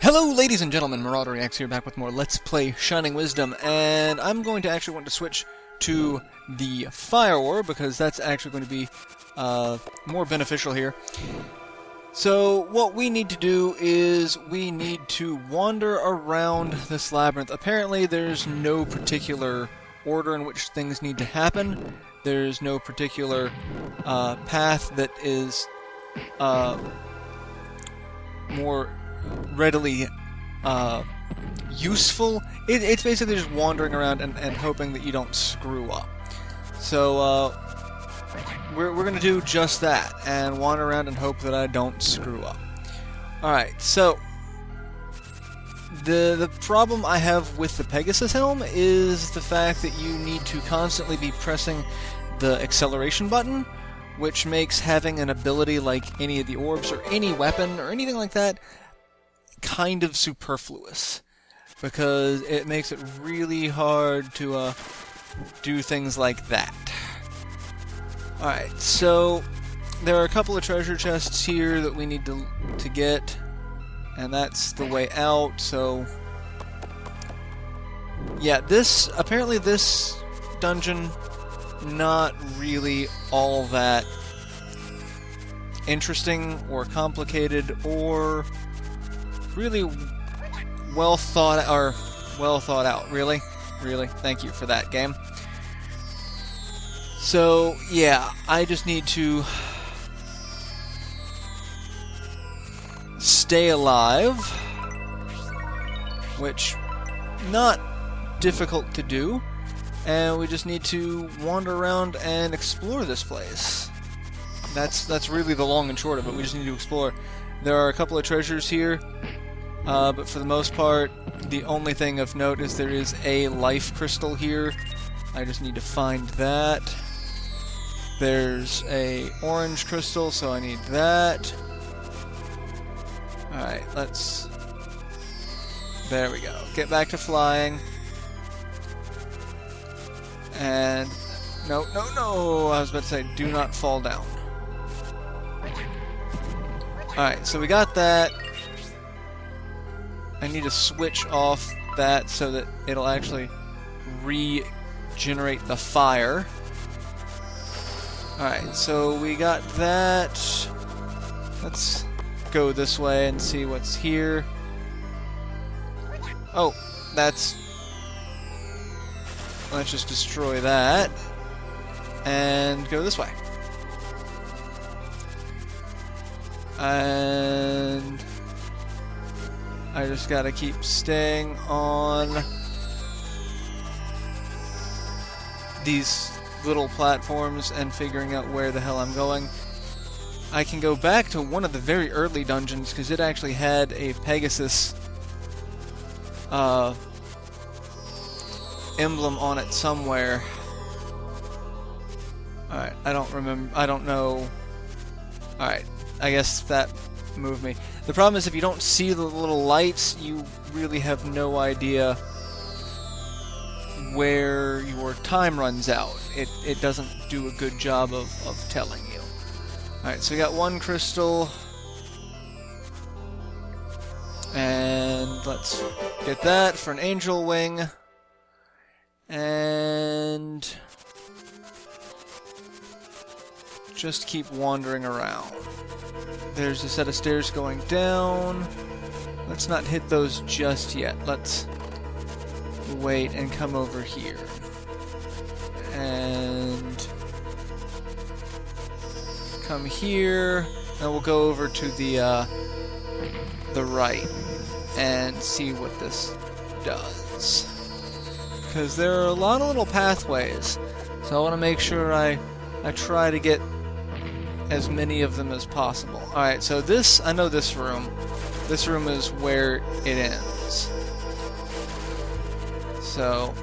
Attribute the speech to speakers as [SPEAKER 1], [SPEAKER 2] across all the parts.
[SPEAKER 1] Hello ladies and gentlemen, MarauderEX here, back with more Let's Play Shining Wisdom, and I'm going to actually want to switch to the Fire Ore, because that's actually going to be more beneficial here. So what we need to do is we need to wander around this labyrinth. Apparently there's no particular order in which things need to happen. There's no particular path that is more readily useful. It's basically just wandering around and hoping that you don't screw up. So we're going to do just that, and wander around and hope that I don't screw up. Alright, so the problem I have with the Pegasus Helm is the fact that you need to constantly be pressing the acceleration button, which makes having an ability like any of the orbs or any weapon or anything like that kind of superfluous, because it makes it really hard to do things like that. Alright, so there are a couple of treasure chests here that we need to get, and that's the way out. So yeah, apparently this dungeon, not really all that interesting or complicated or really well thought out. Really, thank you for that, game. So yeah, I just need to stay alive, which not difficult to do, and we just need to wander around and explore this place. That's really the long and short of it. We just need to explore. There are a couple of treasures here, but for the most part, the only thing of note is there is a life crystal here. I just need to find that. There's a orange crystal, so I need that. Alright, there we go. Get back to flying. And no, I was about to say, do not fall down. Alright, so we got that. I need to switch off that so that it'll actually regenerate the fire. Alright, so we got that. Let's go this way and see what's here. Oh, let's just destroy that and go this way. And I just gotta keep staying on these little platforms and figuring out where the hell I'm going. I can go back to one of the very early dungeons because it actually had a Pegasus emblem on it somewhere. Alright, I don't know. Alright, I guess that moved me. The problem is if you don't see the little lights, you really have no idea where your time runs out. It doesn't do a good job of telling you. Alright, so we got one crystal. And let's get that for an angel wing. And just keep wandering around. There's a set of stairs going down. Let's not hit those just yet. Let's wait and come over here. And come here, and we'll go over to the right and see what this does. Because there are a lot of little pathways, so I want to make sure I try to get as many of them as possible. Alright, so I know this room. This room is where it ends. So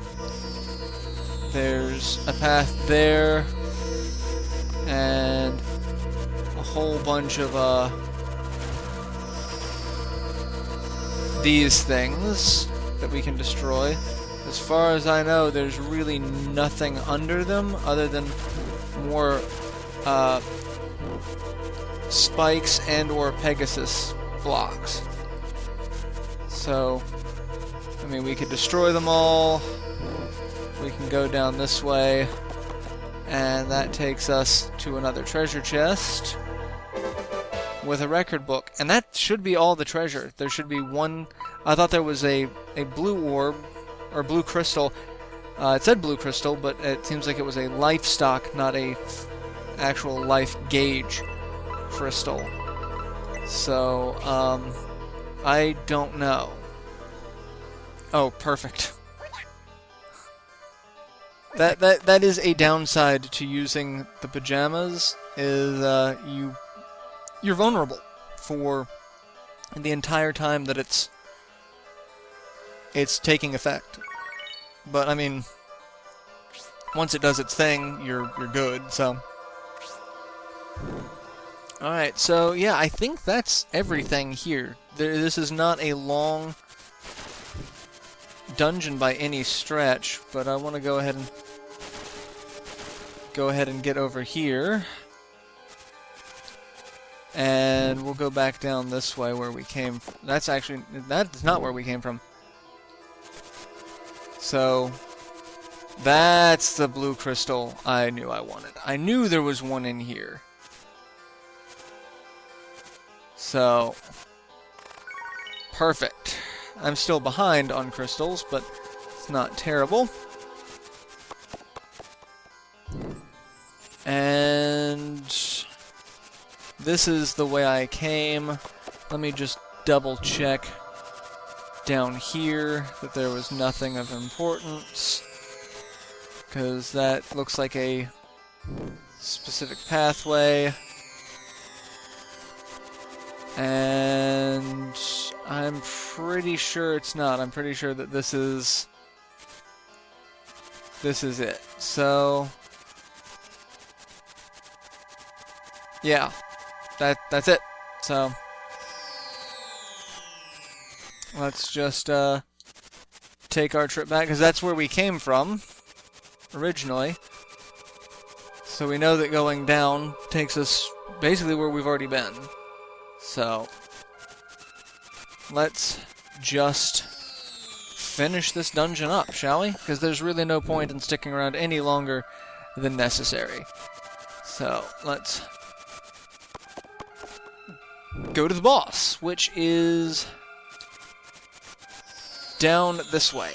[SPEAKER 1] there's a path there, and a whole bunch of these things that we can destroy. As far as I know, there's really nothing under them other than more spikes and or Pegasus blocks. So, I mean, we could destroy them all. We can go down this way, and that takes us to another treasure chest with a record book. And that should be all the treasure. There should be one... I thought there was a blue orb, or blue crystal. It said blue crystal, but it seems like it was a life stock, not a actual life gauge crystal. So, I don't know. Oh, perfect. That is a downside to using the pajamas, is you're vulnerable for the entire time that it's taking effect. But I mean, once it does its thing, you're good. So, all right. So yeah, I think that's everything here. This is not a long dungeon by any stretch, but I want to go ahead and get over here, and we'll go back down this way where we came from. That's not where we came from. So that's the blue crystal I knew I wanted. I knew there was one in here. So perfect. I'm still behind on crystals, but it's not terrible. And this is the way I came. Let me just double check down here that there was nothing of importance, because that looks like a specific pathway. And I'm pretty sure it's not. I'm pretty sure that this is it. So yeah, that's it. So let's just take our trip back, because that's where we came from originally. So we know that going down takes us basically where we've already been. So let's just finish this dungeon up, shall we? Because there's really no point in sticking around any longer than necessary. So let's go to the boss, which is down this way.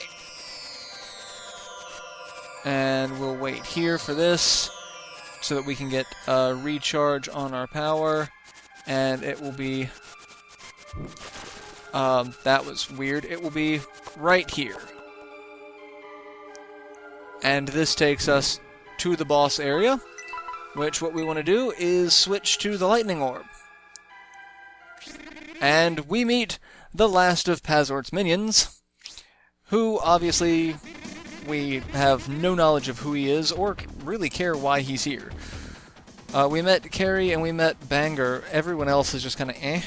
[SPEAKER 1] And we'll wait here for this so that we can get a recharge on our power. And it will be... that was weird. It will be right here. And this takes us to the boss area, which what we want to do is switch to the lightning orb. And we meet the last of Pazort's minions, who obviously we have no knowledge of who he is or really care why he's here. We met Carrie and we met Banger. Everyone else is just kind of eh.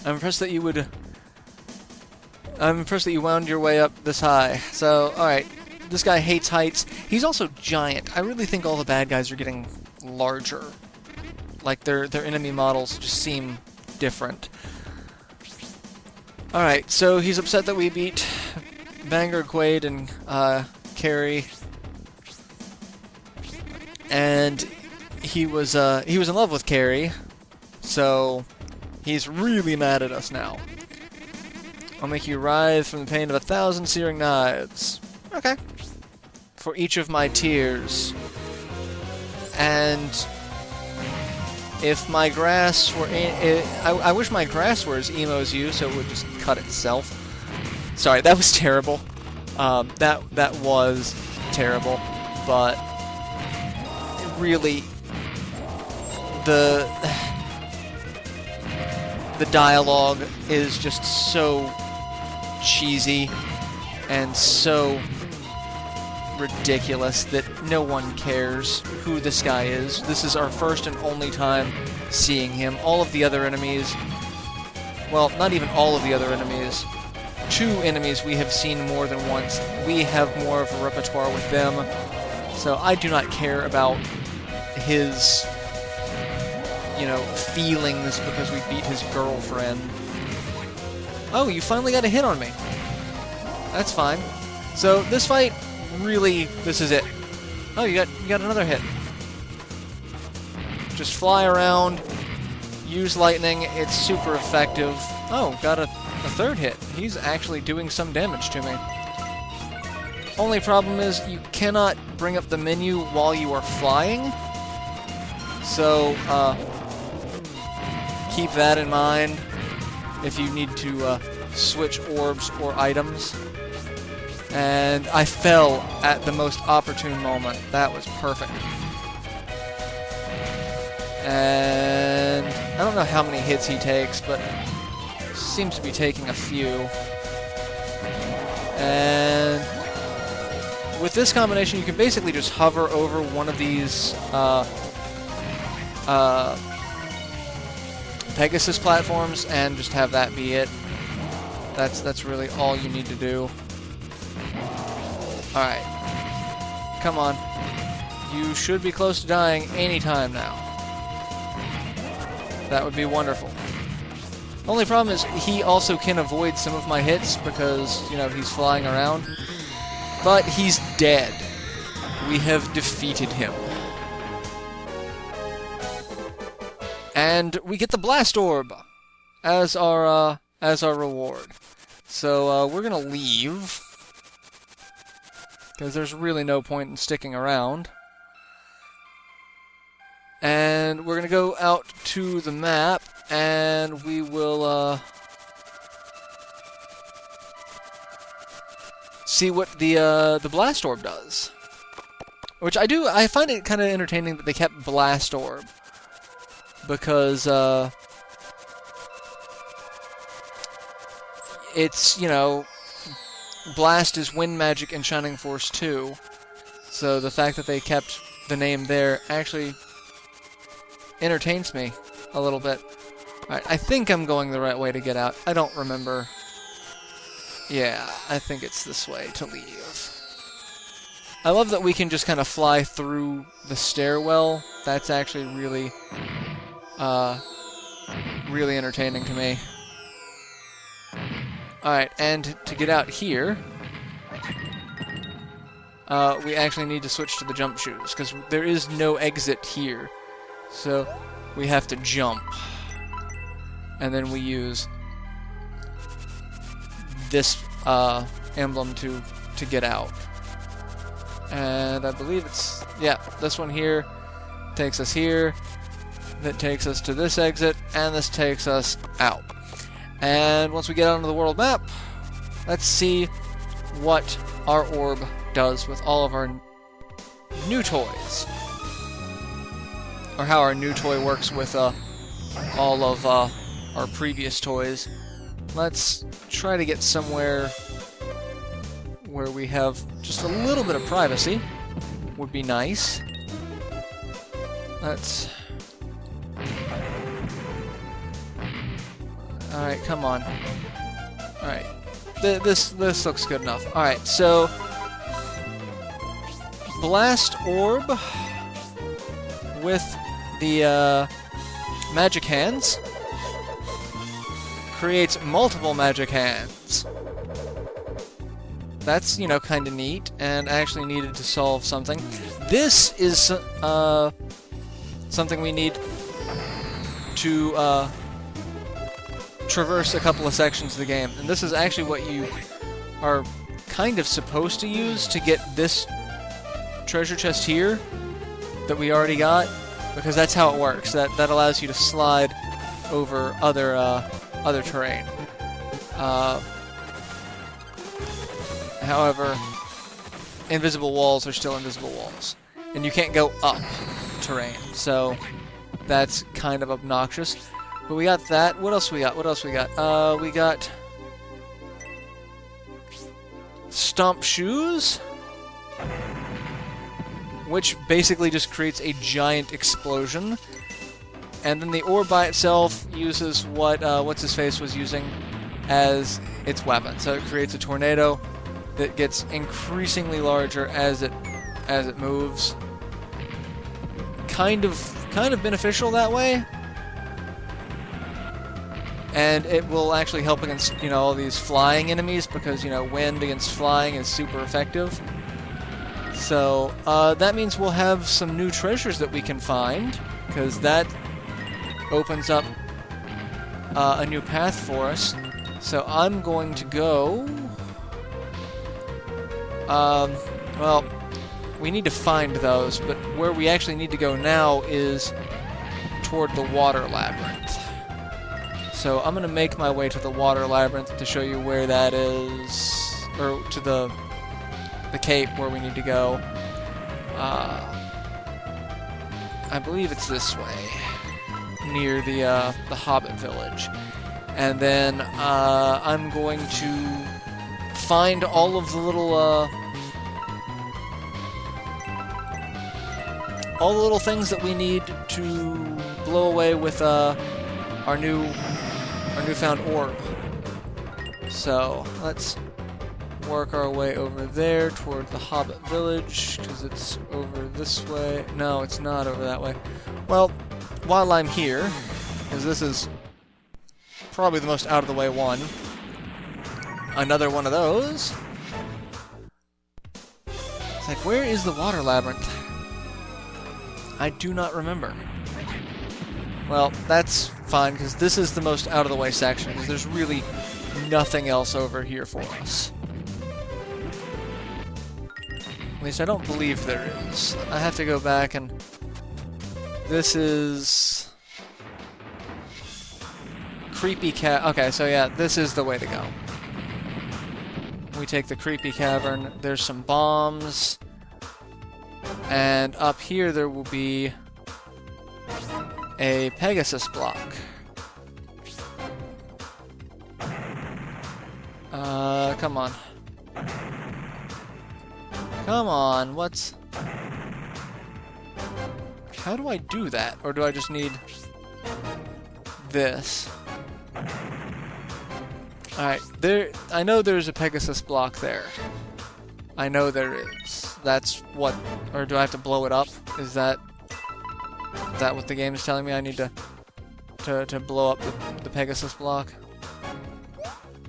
[SPEAKER 1] I'm impressed that you wound your way up this high. So, alright. This guy hates heights. He's also giant. I really think all the bad guys are getting larger. Like, their enemy models just seem different. Alright, so he's upset that we beat Banger, Quaid, and Carrie. And he was in love with Carrie, so he's really mad at us now. I'll make you writhe from the pain of 1,000 searing knives. Okay. For each of my tears. And if my grass were... I wish my grass were as emo as you, so it would just cut itself. Sorry, that was terrible. That was terrible, but... really, the dialogue is just so cheesy and so ridiculous that no one cares who this guy is. This is our first and only time seeing him. All of the other enemies, well, not even all of the other enemies, 2 enemies we have seen more than once. We have more of a repertoire with them, so I do not care about his you know, feelings because we beat his girlfriend. Oh, you finally got a hit on me. That's fine. So this fight, really, this is it. Oh, you got another hit. Just fly around, use lightning, it's super effective. Oh, got a third hit. He's actually doing some damage to me. Only problem is you cannot bring up the menu while you are flying. So, keep that in mind if you need to switch orbs or items. And I fell at the most opportune moment. That was perfect. And I don't know how many hits he takes, but seems to be taking a few. And with this combination, you can basically just hover over one of these Pegasus platforms and just have that be it. That's really all you need to do. Alright. Come on. You should be close to dying any time now. That would be wonderful. Only problem is he also can avoid some of my hits because, you know, he's flying around. But he's dead. We have defeated him. And we get the Blast Orb as our reward. So we're gonna leave because there's really no point in sticking around. And we're gonna go out to the map, and we will see what the Blast Orb does. Which I find it kind of entertaining that they kept Blast Orb, because it's, you know, Blast is Wind Magic in Shining Force 2, so the fact that they kept the name there actually entertains me a little bit. Alright, I think I'm going the right way to get out. I don't remember. Yeah, I think it's this way to leave. I love that we can just kind of fly through the stairwell. That's actually really, really entertaining to me. Alright, and to get out here, we actually need to switch to the jump shoes, because there is no exit here. So we have to jump. And then we use this emblem to get out. And I believe it's, yeah, this one here takes us here. That takes us to this exit, and this takes us out. And once we get onto the world map, let's see what our orb does with all of our new toys. Or how our new toy works with all of our previous toys. Let's try to get somewhere where we have just a little bit of privacy. Would be nice. Let's... Alright, come on. Alright. This looks good enough. Alright, so... Blast Orb with the magic hands creates multiple magic hands. That's, you know, kind of neat, and actually needed to solve something. This is something we need to traverse a couple of sections of the game. And this is actually what you are kind of supposed to use to get this treasure chest here that we already got, because that's how it works. That allows you to slide over other terrain. However, invisible walls are still invisible walls, and you can't go up terrain, so that's kind of obnoxious. But we got that. What else we got? What else we got? We got Stomp Shoes, which basically just creates a giant explosion. And then the orb by itself uses what What's-His-Face was using as its weapon. So it creates a tornado that gets increasingly larger as it moves. Kind of beneficial that way, And it will actually help against, all these flying enemies because, wind against flying is super effective. So, that means we'll have some new treasures that we can find, because that opens up a new path for us. So I'm going to go... well, we need to find those, but where we actually need to go now is toward the water labyrinth. So I'm going to make my way to the water labyrinth to show you where that is, or to the cape where we need to go. I believe it's this way, near the Hobbit village. And then I'm going to find all of the little things that we need to blow away with our newfound orb. So let's work our way over there toward the Hobbit village, because it's over this way. No, it's not over that way. Well, while I'm here, because this is probably the most out-of-the-way one, another one of those. It's like, where is the water labyrinth? I do not remember. Well, that's fine, because this is the most out-of-the-way section, because there's really nothing else over here for us. At least I don't believe there is. I have to go back and... This is... Creepy Okay, so yeah, this is the way to go. We take the creepy cavern. There's some bombs. And up here there will be a Pegasus block. Come on. Come on, what's... How do I do that? Or do I just need this? Alright, I know there's a Pegasus block there. I know there is. That's what... Or do I have to blow it up? Is that what the game is telling me? I need to blow up the Pegasus block?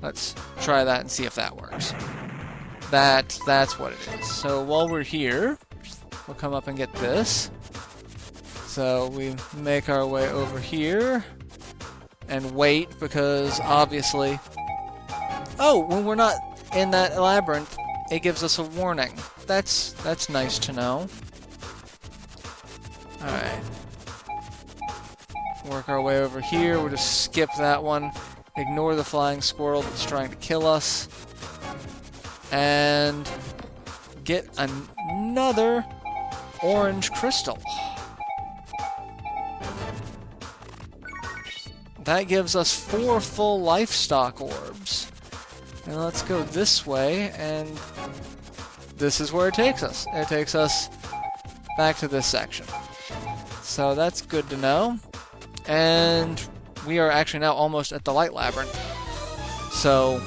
[SPEAKER 1] Let's try that and see if that works. That's what it is. So while we're here, we'll come up and get this. So we make our way over here and wait, because obviously... Oh, when we're not in that labyrinth, it gives us a warning. That's nice to know. Alright. Work our way over here. We'll just skip that one. Ignore the flying squirrel that's trying to kill us. And get another orange crystal. That gives us 4 full livestock orbs. And let's go this way, and this is where it takes us. It takes us back to this section. So that's good to know. And we are actually now almost at the light labyrinth. So...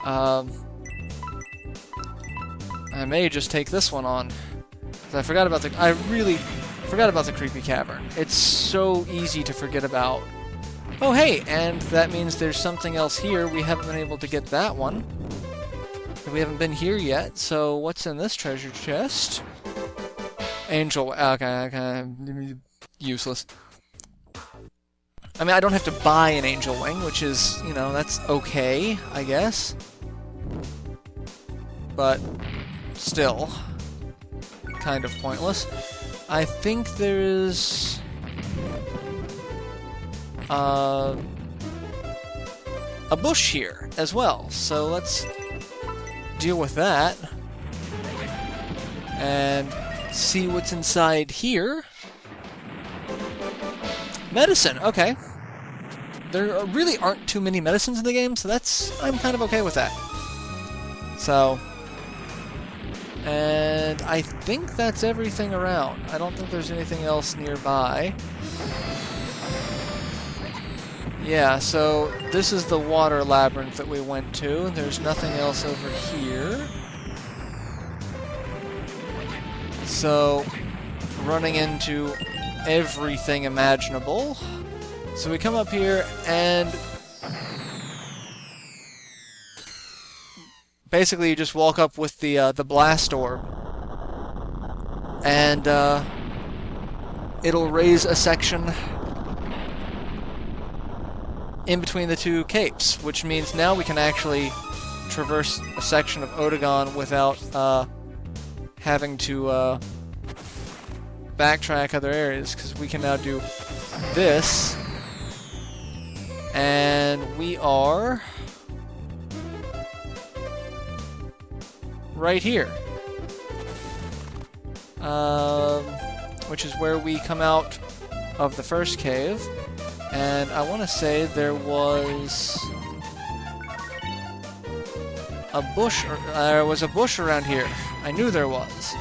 [SPEAKER 1] I may just take this one on. 'Cause I really forgot about the creepy cavern. It's so easy to forget about. Oh hey, and that means there's something else here. We haven't been able to get that one. We haven't been here yet, so what's in this treasure chest? Angel... Okay, useless. I mean, I don't have to buy an angel wing, which is, that's okay, I guess. But still, kind of pointless. I think there is a bush here as well, so let's deal with that and see what's inside here. Medicine, okay. There really aren't too many medicines in the game, so I'm kind of okay with that. So, and I think that's everything around. I don't think there's anything else nearby. Yeah, so this is the water labyrinth that we went to. There's nothing else over here. So, running into everything imaginable. So we come up here and basically you just walk up with the blast orb, and it'll raise a section in between the two capes, which means now we can actually traverse a section of Otagon without having to backtrack other areas, because we can now do this, and we are right here, which is where we come out of the first cave. And I want to say there was a bush, there was a bush around here. I knew there was.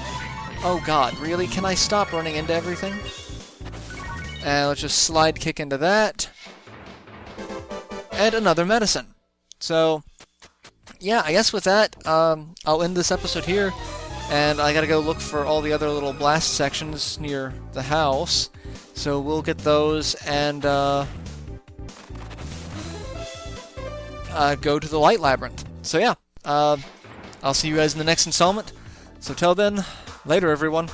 [SPEAKER 1] Oh god, really? Can I stop running into everything? And let's just slide kick into that. And another medicine. So, yeah, I guess with that, I'll end this episode here. And I gotta go look for all the other little blast sections near the house. So we'll get those and go to the light labyrinth. So yeah, I'll see you guys in the next installment. So till then, later everyone.